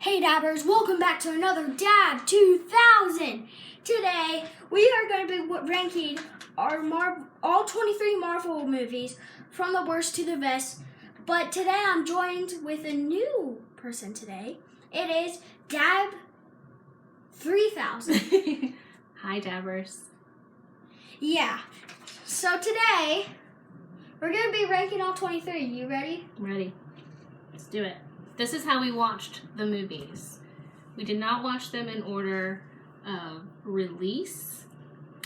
Hey Dabbers, welcome back to another Dab 2000. Today we are going to be ranking our all 23 Marvel movies from the worst to the best. But today I'm joined with a new person today. It is Dab 3000. Hi Dabbers. Yeah. So today we're going to be ranking all 23. You ready? I'm ready. Let's do it. This is how we watched the movies. We did not watch them in order of release.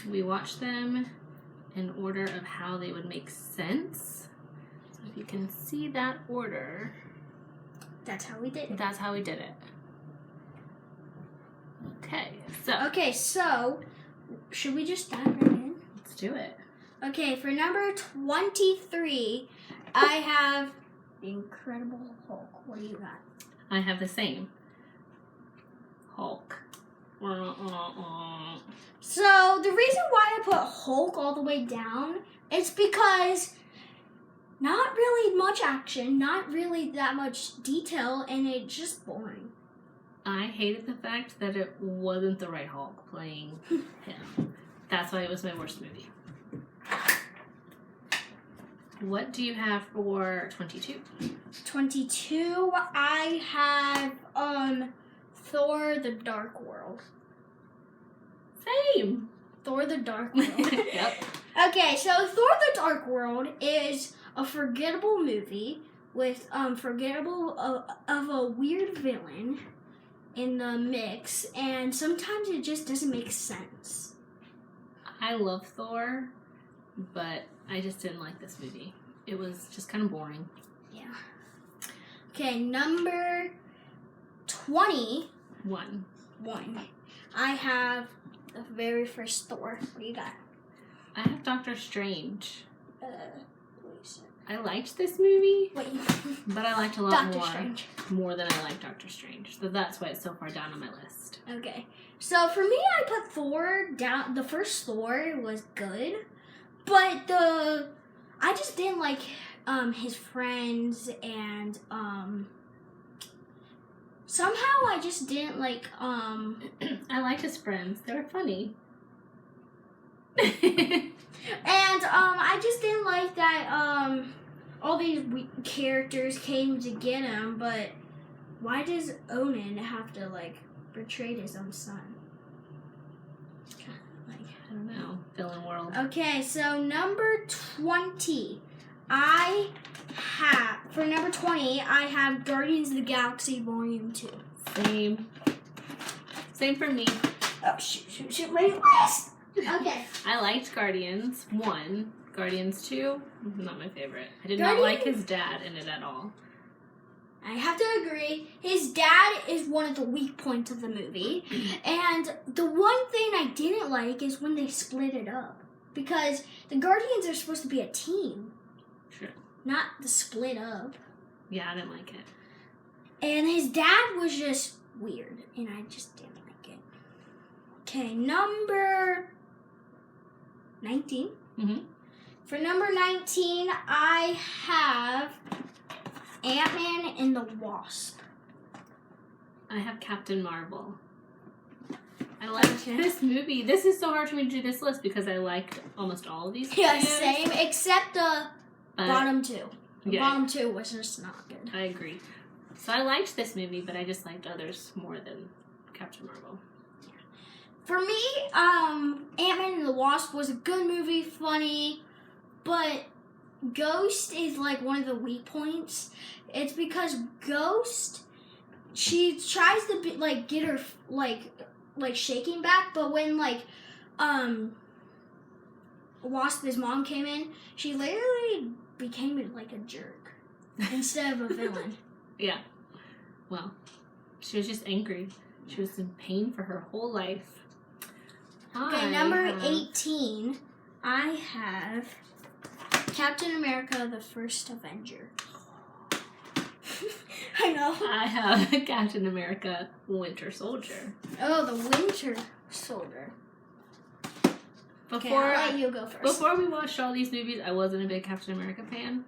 We watched them in order of how they would make sense. So if you can see that order, That's how we did it. that's how we did it. Okay, So should we just dive right in? let's do it. Okay, for number 23, I have The Incredible Hulk. What do you got? I have the same. Hulk. So, the reason why I put Hulk all the way down is because not really much action, not really that much detail, and it's just boring. I hated the fact that it wasn't the right Hulk playing him. That's why it was my worst movie. What do you have for 22? 22, I have Thor the Dark World. Same. Thor the Dark World. Yep. Okay, so Thor the Dark World is a forgettable movie with forgettable of a weird villain in the mix, and sometimes it just doesn't make sense. I love Thor, but I just didn't like this movie. It was just kind of boring. Yeah. Okay, number 21. I have the very first Thor. What do you got? I have Doctor Strange. Please. I liked this movie, Wait. but I liked a lot Doctor more. Strange. More than I like Doctor Strange. So that's why it's so far down on my list. Okay. So for me, I put Thor down. The first Thor was good, but I just didn't like his friends, and somehow I just didn't like I liked his friends. They were funny. and I just didn't like that all these characters came to get him, but why does Onan have to like betray his own son? I don't know. Villain world. Okay, so number 20, for number 20, I have Guardians of the Galaxy Volume 2. Same for me. Oh, shoot, my list! Okay. I liked Guardians 1. Guardians 2, not my favorite. I did not like his dad in it at all. I have to agree. His dad is one of the weak points of the movie. And the one thing I didn't like is when they split it up. Because the Guardians are supposed to be a team. Sure. Not the split up. Yeah, I didn't like it. And his dad was just weird. And I just didn't like it. Okay, number 19. Mm-hmm. For number 19, I have Ant-Man and the Wasp. I have Captain Marvel. I liked this movie. This is so hard for me to do this list because I liked almost all of these Yeah, movies. same, except the bottom two. The bottom two was just not good. I agree. So I liked this movie, but I just liked others more than Captain Marvel. For me, Ant-Man and the Wasp was a good movie, funny, but Ghost is like one of the weak points. It's because Ghost, she tries to get her like shaking back, but when Wasp, his mom, came in, she literally became like a jerk instead of a villain. Yeah. Well, she was just angry. She was in pain for her whole life. Okay, number 18, I have Captain America, the First Avenger. I know. I have Captain America, Winter Soldier. Oh, the Winter Soldier. Okay, Before I'll let you go first. Before we watched all these movies, I wasn't a big Captain America fan.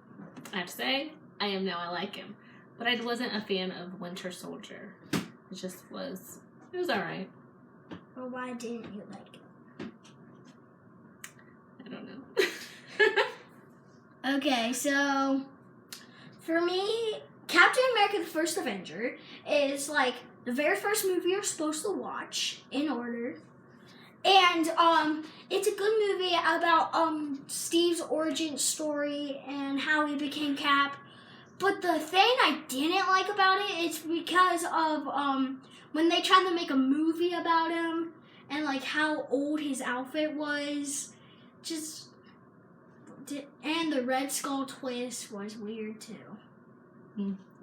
I have to say, I am now. I like him. But I wasn't a fan of Winter Soldier. It was alright. Or why didn't you like it? I don't know. Okay, so for me, Captain America: The First Avenger is like the very first movie you're supposed to watch in order. And it's a good movie about Steve's origin story and how he became Cap. But the thing I didn't like about it is because of when they tried to make a movie about him and like how old his outfit was. And the Red Skull twist was weird too.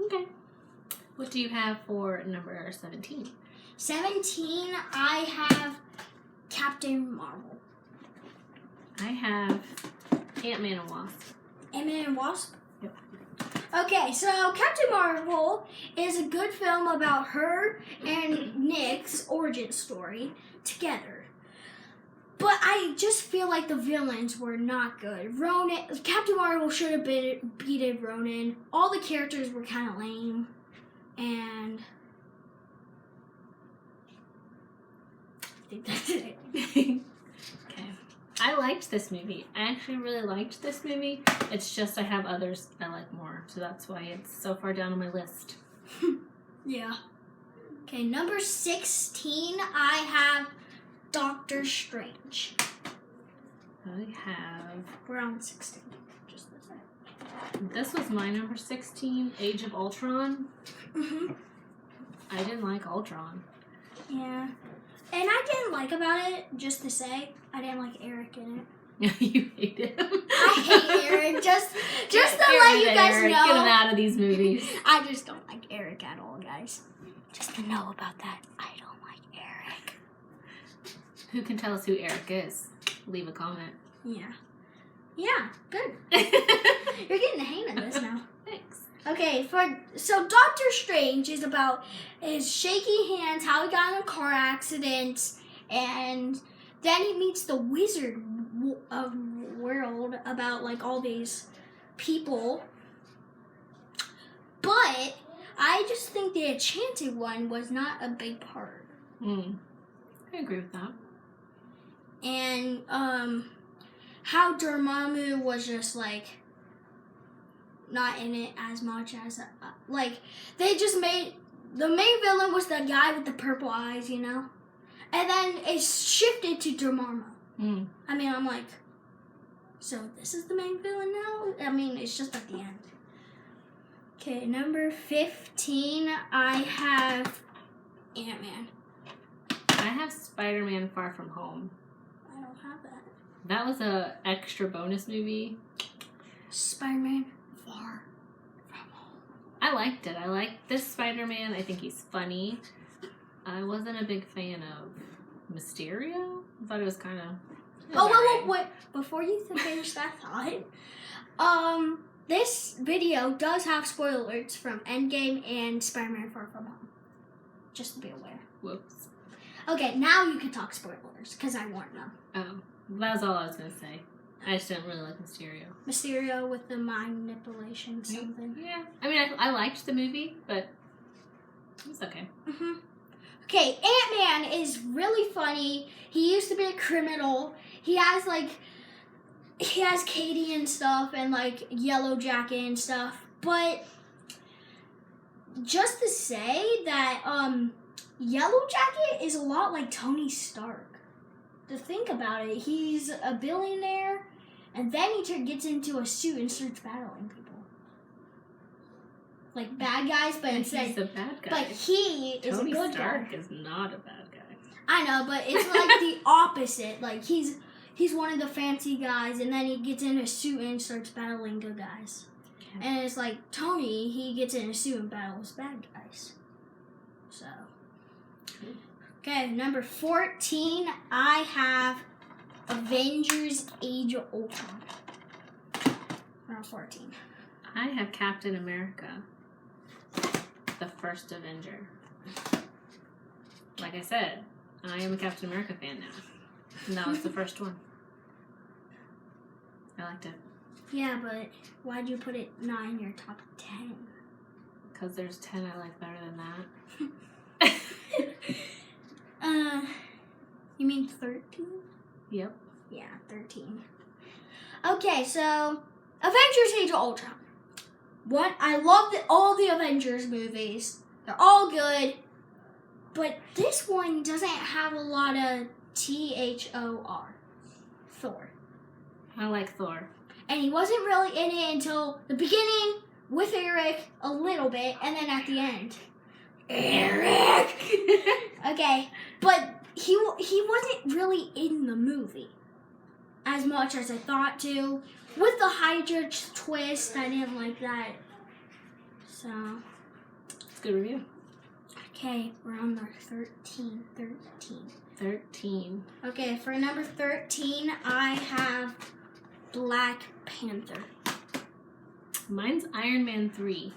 Okay. What do you have for number 17? 17, I have Captain Marvel. I have Ant-Man and Wasp. Ant-Man and Wasp? Yep. Okay, so Captain Marvel is a good film about her and Nick's origin story together. But I just feel like the villains were not good. Captain Marvel should have beaten Ronan. All the characters were kind of lame. And I think that's it. Okay. I liked this movie. I actually really liked this movie. It's just I have others I like more. So that's why it's so far down on my list. Yeah. Okay, number 16, I have Doctor Strange. We're on 16. Just the same. This was my number 16, Age of Ultron. Mm-hmm. I didn't like Ultron. Yeah. And I didn't like about it, just to say, I didn't like Eric in You hate him. I hate Eric. Just to Get let rid you of guys Eric. know. Get him out of these movies. I just don't like Eric at all, guys. Just to know about that, I don't like Eric. Who can tell us who Eric is? Leave a comment. Yeah. Yeah, good. You're getting the hang of this now. Thanks. Okay, so Doctor Strange is about his shaky hands, how he got in a car accident, and then he meets the wizard world about like all these people. But I just think the Enchanted one was not a big part. I agree with that. And how Dormammu was just like not in it as much as like they just made the main villain was the guy with the purple eyes, you know, and then it shifted to Dormammu. I mean, I'm like, so this is the main villain now? I mean, it's just at the end. Okay, number 15, I have Ant-Man. I have Spider-Man Far From Home. I don't have that. That was a extra bonus movie. Spider-Man Far From Home. I liked it. I liked this Spider-Man. I think he's funny. I wasn't a big fan of Mysterio. I thought it was kind of... Wait. Before you finish that thought, this video does have spoilers from Endgame and Spider-Man Far From Home. Just to be aware. Whoops. Okay, now you can talk spoilers, because I warned them. Oh, that was all I was going to say. I just didn't really like Mysterio. Mysterio with the mind manipulation something. Yeah. I mean, I liked the movie, but it's okay. Mm-hmm. Okay, Ant-Man is really funny. He used to be a criminal. He has Katie and stuff and like Yellow Jacket and stuff. But just to say that Yellow Jacket is a lot like Tony Stark. To think about it, he's a billionaire and then he gets into a suit and starts battling people. Like bad guys, but instead he's a bad guy. But he is Tony a good Stark guy. is not a bad guy. I know, but it's like the opposite. Like he's one of the fancy guys, and then he gets in a suit and starts battling good guys. Yeah. And it's like Tony, he gets in a suit and battles bad guys. So, okay, number 14, I have Avengers: Age of Ultron. Around 14. I have Captain America, the first Avenger. Like I said, I am a Captain America fan now. And that was the first one. I liked it. Yeah, but why'd you put it not in your top 10? Because there's 10 I like better than that. 13? Yep. Yeah, 13. Okay, so Avengers Age of Ultron. I love all the Avengers movies. They're all good. But this one doesn't have a lot of Thor. Thor. I like Thor. And he wasn't really in it until the beginning with Eric a little bit, and then at the end. Eric! Okay, but he wasn't really in the movie as much as I thought to. With the Hydra twist, I didn't like that. So, It's a good review. okay, we're on the 13. 13. Okay, for number 13, I have Black Panther. Mine's Iron Man 3.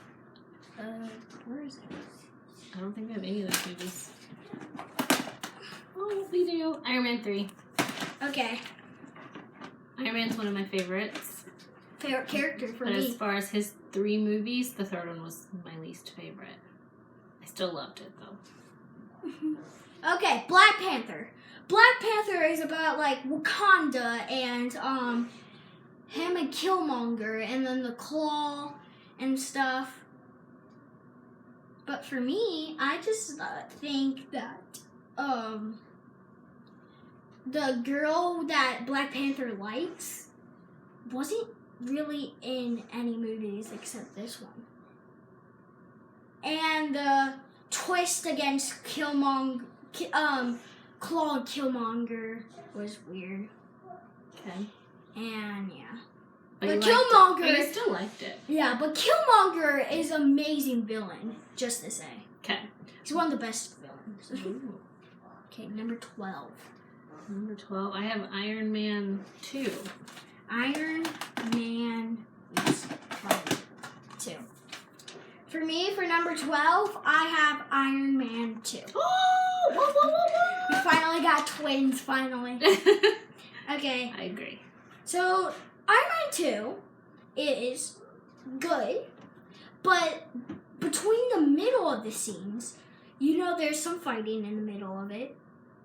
Where is it? I don't think we have any of those movies. Oh, we do. Iron Man 3. Okay, Iron Man's one of my favorites. favorite character for But as me. far as his 3 movies, the third one was my least favorite. I still loved it though. Okay, Black Panther. Black Panther is about like Wakanda and him and Killmonger and then the Claw and stuff. But for me, I just think that the girl that Black Panther likes wasn't really in any movies except this one. And the twist against Killmonger, Claw and Killmonger was weird. Okay. And yeah. But But you liked it. Killmonger- But you still liked it. Yeah, but Killmonger is an amazing villain, just to say. Okay. He's one of the best villains. Okay, number 12. Number 12, I have Iron Man 2. Iron Man is 2. For me, for number 12, I have Iron Man 2. Oh! We finally got twins, finally. Okay, I agree. so Iron Man 2 is good, but between the middle of the scenes, there's some fighting in the middle of it,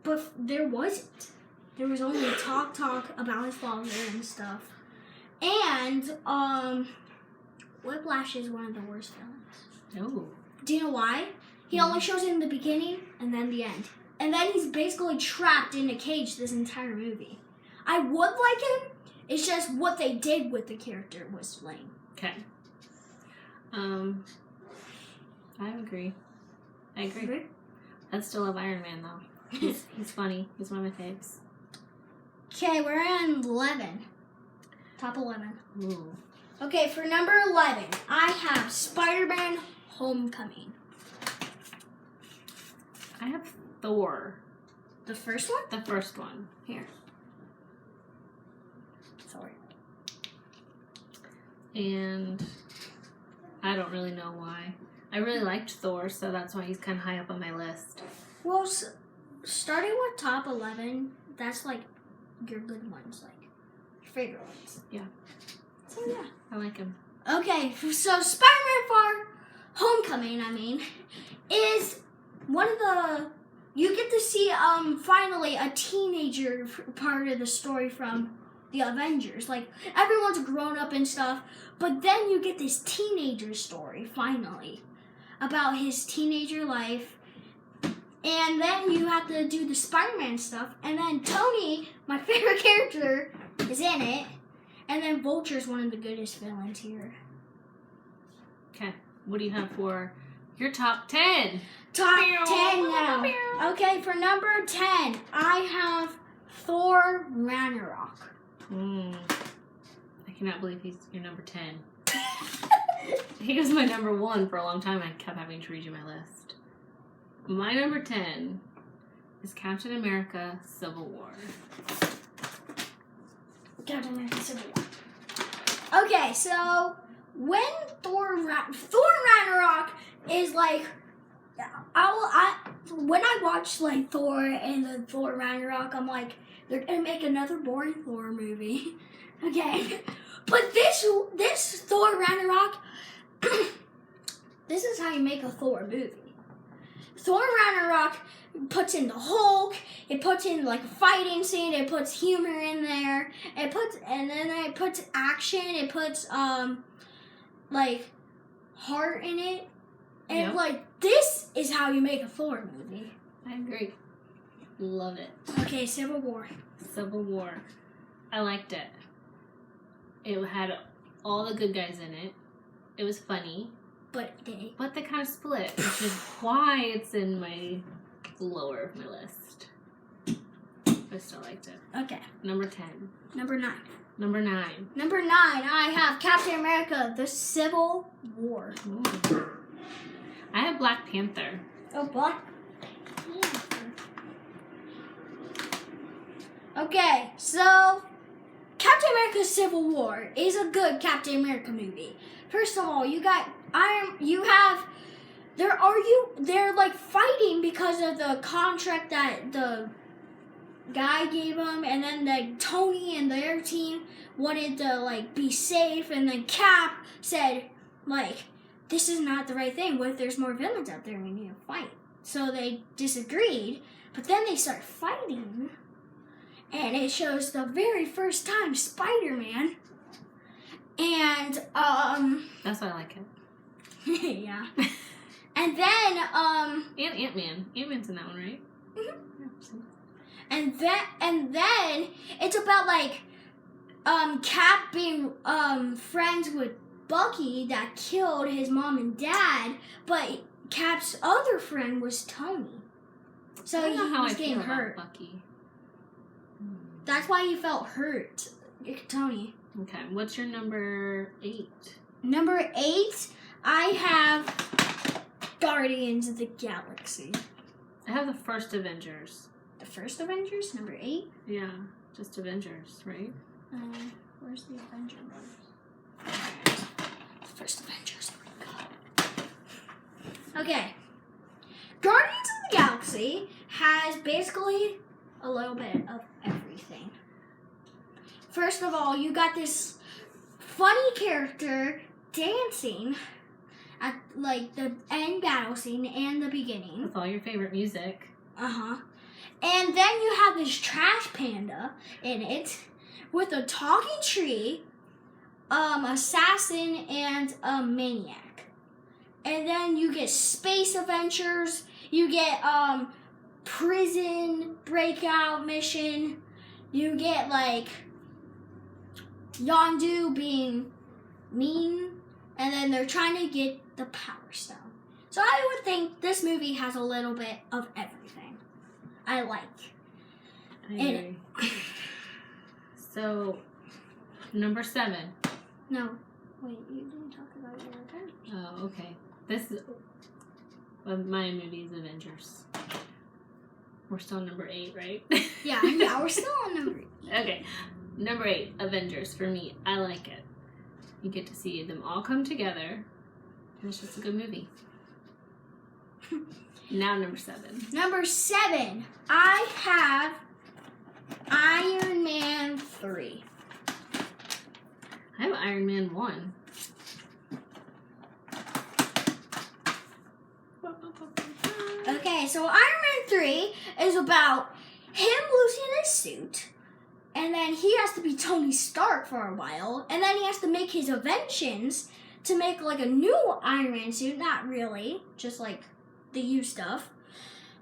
but there wasn't. There was only talk about his father and stuff. And, Whiplash is one of the worst villains. Oh. Do you know why? He only shows it in the beginning and then the end. And then he's basically trapped in a cage this entire movie. I would like him, it's just what they did with the character was lame. Okay. I agree. I'd still love Iron Man though. He's funny. He's one of my faves. Okay, we're on 11. Top 11. Ooh. Okay, for number 11, I have Spider-Man Homecoming. I have Thor. The first one? The first one. Here. Sorry. And I don't really know why. I really liked Thor, so that's why he's kind of high up on my list. Well, starting with top 11, that's like your good ones, like your favorite ones. Yeah. So yeah. I like him. Okay, so Spider-Man Far Homecoming, is one of the you get to see finally a teenager part of the story from the Avengers. Like everyone's grown up and stuff, but then you get this teenager story finally about his teenager life. And then you have to do the Spider-Man stuff. And then Tony, my favorite character, is in it. And then Vulture's one of the goodest villains here. Okay. What do you have for your top 10? Top 10 now. Okay, for number 10, I have Thor Ragnarok. I cannot believe he's your number 10. He was my number 1 for a long time. I kept having to read you my list. My number 10 is Captain America Civil War. Captain America Civil War. Okay, so when Thor Ragnarok is like, when I watch like Thor and the Thor Ragnarok, I'm like, they're gonna make another boring Thor movie. Okay, but this Thor Ragnarok, this is how you make a Thor movie. Thor Ragnarok puts in the Hulk. It puts in like a fighting scene. It puts humor in there. And then it puts action. It puts like heart in it. And Yep. like this is how you make a Thor movie. I agree. Love it. Okay, Civil War. Civil War. I liked it. It had all the good guys in it. It was funny. But they kind of split, which is why it's in my lower of my list. I still liked it. okay. Number 10. Number 9. Number 9. Number 9, I have Captain America: The Civil War. Ooh. I have Black Panther. Oh, Black Panther. Okay, so Captain America: Civil War is a good Captain America movie. First of all, they're like fighting because of the contract that the guy gave them, and then like Tony and their team wanted to like be safe, and then Cap said like, this is not the right thing. What if there's more villains out there and we need to fight? So they disagreed, but then they start fighting, and it shows the very first time Spider-Man, and That's why I like it. yeah, and then And Ant-Man. Ant-Man's in that one, right? Mhm. Yeah, so- and then it's about like Cap being friends with Bucky that killed his mom and dad, but Cap's other friend was Tony. So I don't know he how was I getting feel about hurt. Bucky. That's why he felt hurt. Tony. Okay, what's your number 8? Number 8, I have Guardians of the Galaxy. I have the first Avengers. The first Avengers, number 8. Yeah, just Avengers, right? Where's the Avenger one? First Avengers. Okay. Guardians of the Galaxy has basically a little bit of everything. First of all, you got this funny character dancing at like the end battle scene and the beginning. With all your favorite music. Uh-huh. And then you have this trash panda in it with a talking tree, assassin, and a maniac. And then you get space adventures, you get prison breakout mission, you get like Yondu being mean, and then they're trying to get the Power Stone. So I would think this movie has a little bit of everything I like. I agree. So, number 7. No, wait, you didn't talk about your Avengers. Oh, okay. This is my movie is Avengers. We're still on number 8, right? Yeah, we're still on number 8. Okay. Number 8, Avengers. For me, I like it. You get to see them all come together. And it's just a good movie. Now number 7. Number 7, I have Iron Man 3. I have Iron Man 1. Okay, so Iron Man 3 is about him losing his suit, and then he has to be Tony Stark for a while, and then he has to make his inventions to make like a new Iron Man suit. Not really, just like the used stuff.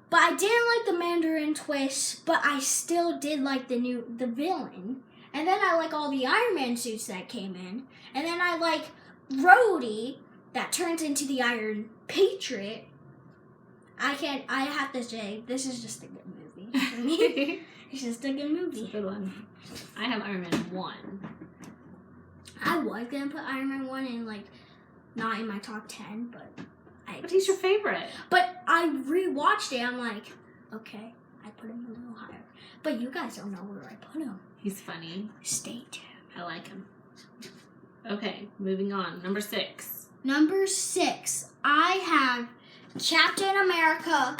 But I didn't like the Mandarin twist, but I still did like the villain. And then I like all the Iron Man suits that came in. And then I like Rhodey that turns into the Iron Patriot. I have to say, this is just a good movie for me. It's just a good movie. It's a good one. I have Iron Man 1. I was gonna put Iron Man 1 in like not in my top 10, but But he's your favorite. But I rewatched it. I'm like, okay, I put him a little higher. But you guys don't know where I put him. He's funny. Stay tuned. I like him. Okay, moving on. Number 6. Number 6, I have Captain America: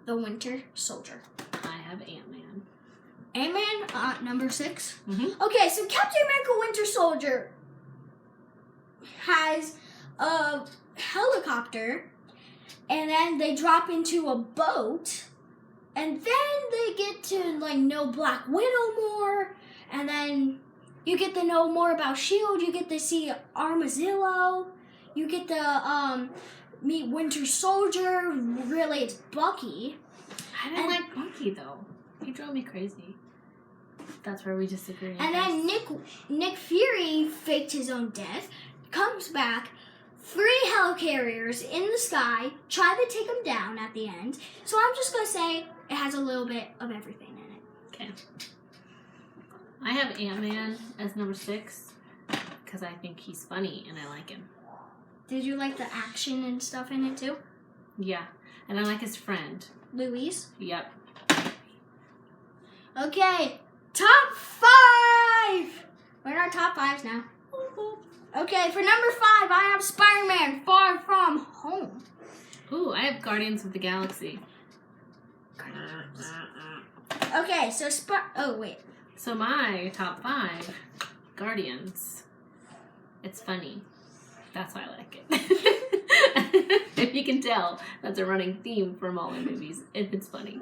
The Winter Soldier. I have Ant-Man. Ant-Man, number 6. Mm-hmm. Okay, so Captain America: Winter Soldier has a helicopter, and then they drop into a boat, and then they get to like know Black Widow more, and then you get to know more about S.H.I.E.L.D. You get to see Armadillo. You get to meet Winter Soldier. Really, it's Bucky. I didn't like Bucky though. He drove me crazy. That's where we disagree. And then Nick Fury faked his own death, comes back, 3 helicarriers in the sky, try to take him down at the end. So I'm just going to say it has a little bit of everything in it. Okay. I have Ant-Man as number 6 because I think he's funny and I like him. Did you like the action and stuff in it too? Yeah. And I like his friend. Louise? Yep. Okay, top 5! We're in our top 5s now. Okay, for number 5, I have Spider-Man Far From Home. Ooh, I have Guardians of the Galaxy. Okay, so oh, wait. So my top 5, Guardians. It's funny. That's why I like it. If you can tell, that's a running theme from all my movies. If it's funny.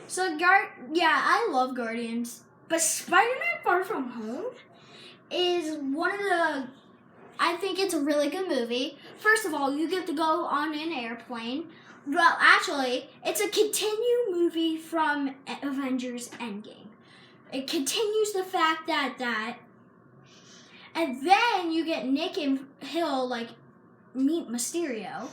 So, yeah, I love Guardians. But Spider-Man Far From Home is one of the... I think it's a really good movie. First of all, you get to go on an airplane. Well, actually, it's a continued movie from Avengers Endgame. It continues the fact that... And then you get Nick and Hill, like, meet Mysterio.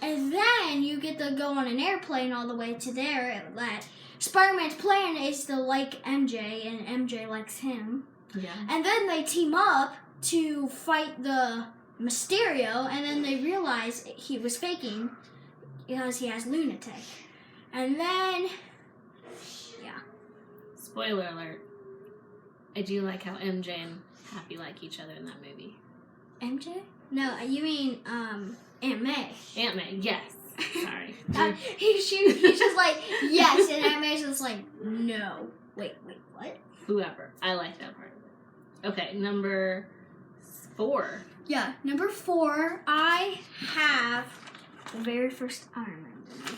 And then you get to go on an airplane all the way to there. That Spider-Man's plan is to like MJ, and MJ likes him. Yeah. And then they team up to fight the Mysterio, and then they realize he was faking because he has lunatic. And then, yeah. Spoiler alert. I do like how MJ and Happy like each other in that movie. MJ? No, you mean Aunt May. Aunt May, yes. Sorry. He's just like, yes, and Aunt May's just like, no. Wait, what? Whoever. I like that part of it. Okay, number 4. Yeah, number 4, I have the very first Iron Man movie.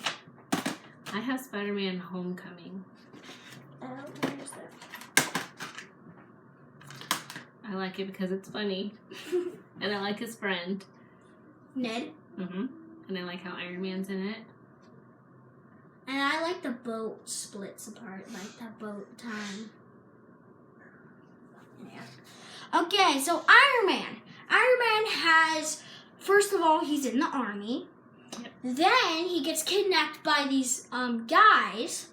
I have Spider-Man Homecoming. Where is that? I like it because it's funny. And I like his friend. Ned. Mm-hmm. And I like how Iron Man's in it. And I like the boat splits apart, like that boat time. Yeah. Okay, so Iron Man. Iron Man has, first of all, he's in the army. Yep. Then he gets kidnapped by these guys.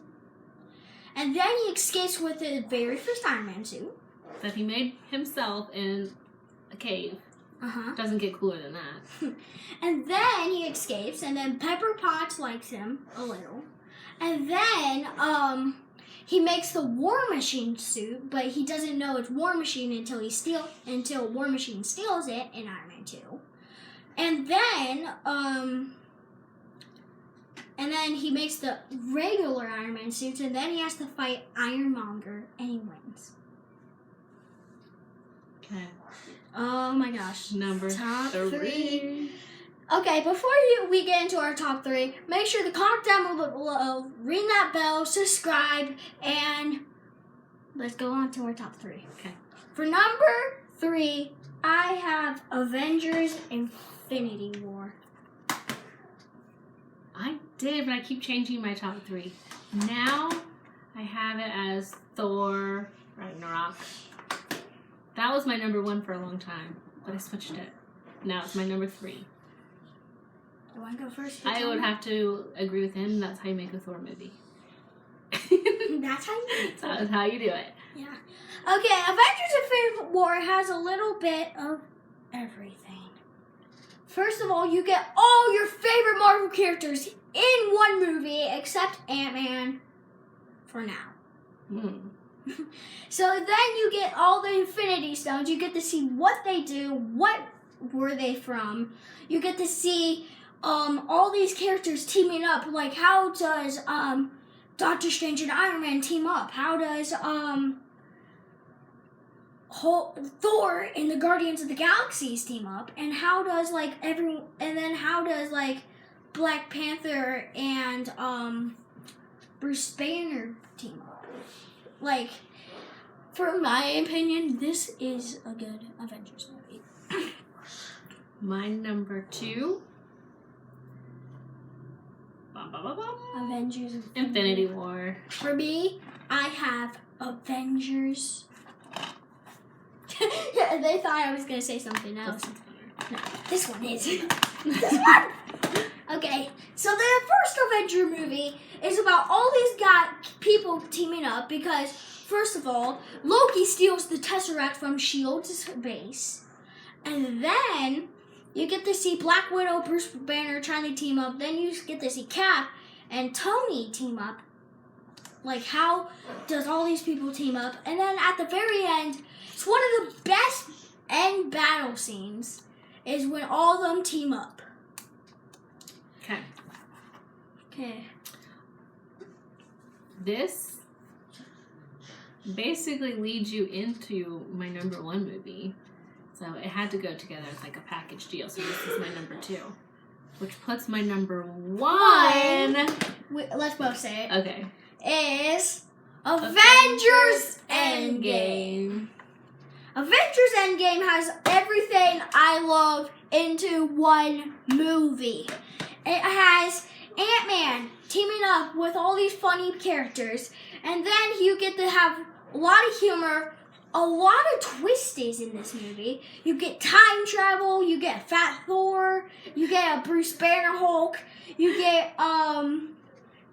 And then he escapes with the very first Iron Man suit. That he made himself in a cave. Uh-huh. Doesn't get cooler than that. And then he escapes, and then Pepper Potts likes him a little. And then he makes the War Machine suit, but he doesn't know it's War Machine until War Machine steals it in Iron Man 2. And then he makes the regular Iron Man suits, and then he has to fight Ironmonger, and he wins. Okay. Oh my gosh. Number top 3. Okay, before we get into our top 3, make sure to comment down below, ring that bell, subscribe, and let's go on to our top 3. Okay. For number 3, I have Avengers Infinity War. I did, but I keep changing my top 3. Now I have it as Thor Ragnarok. That was my number 1 for a long time, but I switched it. Now it's my number 3. You want to go first? I would have to agree with him. That's how you make a Thor movie. That's how you do it. That's how you do it. Yeah. Okay, Avengers Infinity War has a little bit of everything. First of all, you get all your favorite Marvel characters in one movie, except Ant-Man, for now. So then you get all the Infinity Stones. You get to see what they do, what were they from. You get to see all these characters teaming up. Like, how does Doctor Strange and Iron Man team up? How does Thor and the Guardians of the Galaxies team up? And how does how does Black Panther and Bruce Banner team up. Like, for my opinion, this is a good Avengers movie. My number 2. Bum, bum, bum, bum. Avengers Infinity War. For me, I have Avengers. They thought I was gonna say something else. No, this one is. This one. Okay, so the first Avenger movie is about all these people teaming up because, first of all, Loki steals the Tesseract from S.H.I.E.L.D's base, and then you get to see Black Widow, Bruce Banner trying to team up. Then you get to see Cap and Tony team up. Like, how does all these people team up? And then at the very end, it's one of the best end battle scenes is when all of them team up. Okay. Okay. This basically leads you into my number 1 movie. So it had to go together as like a package deal. So this is my number 2. Which puts my number 1. Let's both say it. Okay. Is Avengers Endgame. Avengers Endgame has everything I love into one movie. It has Ant-Man teaming up with all these funny characters, and then you get to have a lot of humor, a lot of twisties in this movie. You get time travel, you get Fat Thor, you get a Bruce Banner Hulk, you get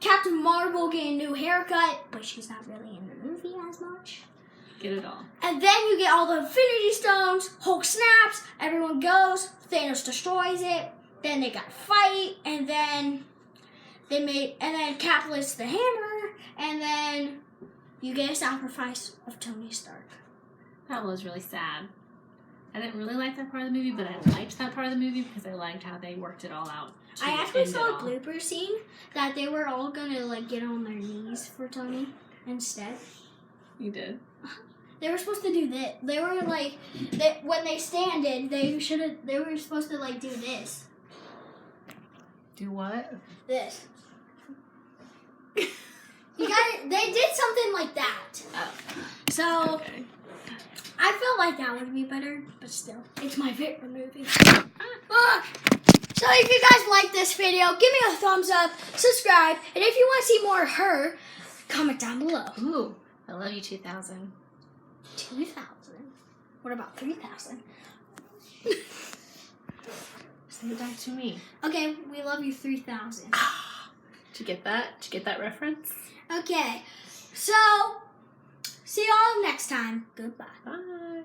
Captain Marvel getting a new haircut, but she's not really in the movie as much. Get it all. And then you get all the Infinity Stones, Hulk snaps, everyone goes, Thanos destroys it, then they got to fight, and then Cap lifts the hammer, and then you get a sacrifice of Tony Stark. That was really sad. I didn't really like that part of the movie, but I liked that part of the movie because I liked how they worked it all out. I actually saw a blooper scene that they were all gonna like get on their knees for Tony instead. You did? They were supposed to do this. They were like, when they standed, they were supposed to like do this. Do what? This. You got it. They did something like that. Oh. So Okay. I felt like that would be better, but still, it's my favorite movie. So if you guys like this video, give me a thumbs up, subscribe, and if you want to see more of her, comment down below. Ooh, I love you, 2000. 2,000? What about 3,000? Send it back to me. Okay, we love you 3,000. Did you get that? Did you get that reference? Okay, so see y'all next time. Goodbye. Bye.